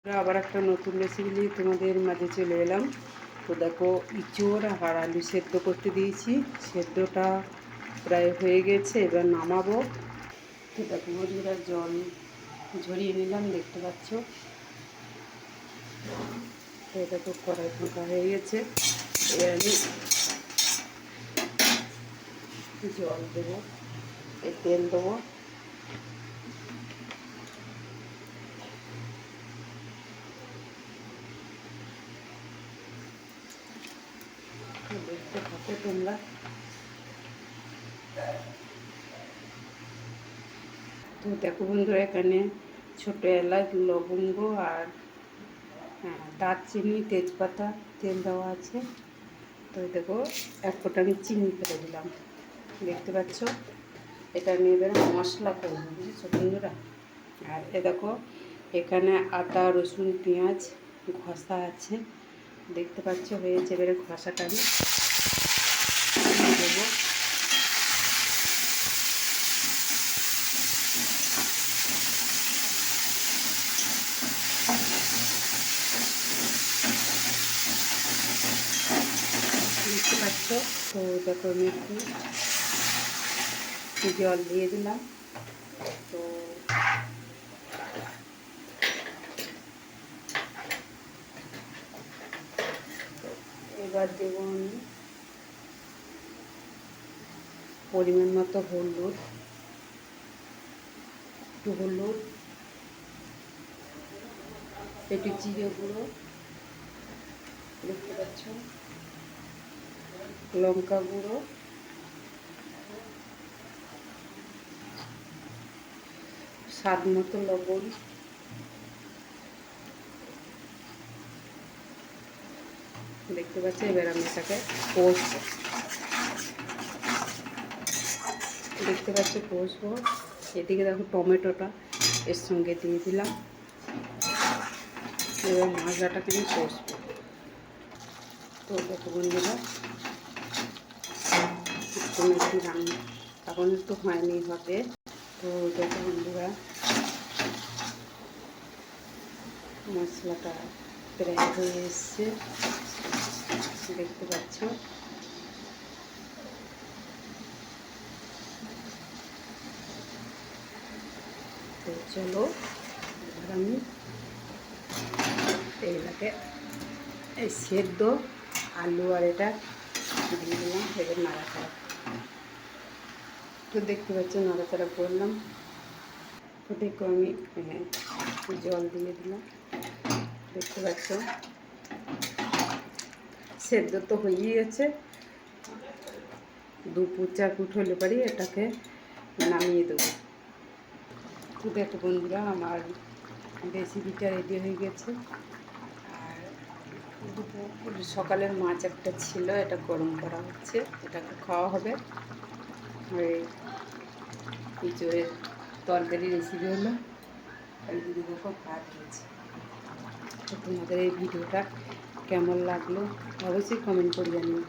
আবার একটা নতুন রেসিপি নিয়ে তোমাদের মাঝে চলে এলাম। তো দেখো, ইঁচড় আর আলু সেদ্ধ করতে দিয়েছি। সেদ্ধটা প্রায় হয়ে গেছে, এবার নামাবো। তো দেখো বন্ধুরা, জল ঝরিয়ে নিলাম, দেখতে পাচ্ছ। তো এটা তো কড়াই ফাঁকা হয়ে গেছে। এবার আমি জল দেবো, তেল দেবো। দেখতে থাকো তোমরা। তো দেখো বন্ধুরা, এখানে ছোটো এলাচ, লবঙ্গ আর দারচিনি, তেজপাতা, তেল দেওয়া আছে। তো দেখো, এক ফোঁটা আমি চিনি ফেলে দিলাম, দেখতে পাচ্ছ। এটা নিয়ে এবার মশলা করবো, বুঝেছো বন্ধুরা। আর এ দেখো, এখানে আদা, রসুন, পেঁয়াজ ঘষা আছে, দেখতে পাচ্ছ। হয়েছে, এবারে ঘষাটা আমি দেবো। দেখতে পাচ্ছ। তো দেখো, আমি একটু জল দিয়ে দিলাম। তো এবার দেবো আমি পরিমাণ মতো হলুদ, একটু হলুদ, একটু জিরে গুঁড়ো, দেখতে পাচ্ছ, লঙ্কা গুঁড়ো, স্বাদ মতো লবণ, দেখতে পাচ্ছি। এবার আমি এটাকে কষবো, দেখতে পাচ্ছি কষবো। এদিকে দেখো, টমেটোটা এর সঙ্গে দিয়ে দিলাম। এবার মশলাটাকে আমি কষবো। তো দেখো বন্ধুরা, একটু রান্না এখন একটু হয়নি, হবে। তো দেখো বন্ধুরা, মশলাটা প্রায় হয়ে এসছে, দেখতে পাচ্ছ। তো চলো, এবার আমি এইটাকে এই সেদ্ধ আলু আর এটা দিয়ে দিলাম। এবার নাড়াচাড়া, তো দেখতে পাচ্ছ নাড়াচাড়া করলাম। তো দেখো, আমি জল দিয়ে দিলাম, দেখতে পাচ্ছ। সেদ্ধ তো হয়েই গেছে। 2 ফুট 4 ফুট হলে পরে এটাকে নামিয়ে দেবো। তো দেখো বন্ধুরা, আমার রেসিপিটা রেডি হয়ে গেছে। আর সকালের মাছ একটা ছিল, এটা গরম করা হচ্ছে, এটাকে খাওয়া হবে। ওই ইঁচড়ের তরকারি রেসিপি হলো। আর দিদি দেখো ভাত হয়েছে। তো তোমাদের এই ভিডিওটা কেমন লাগলো অবশ্যই কমেন্ট করে জানিও।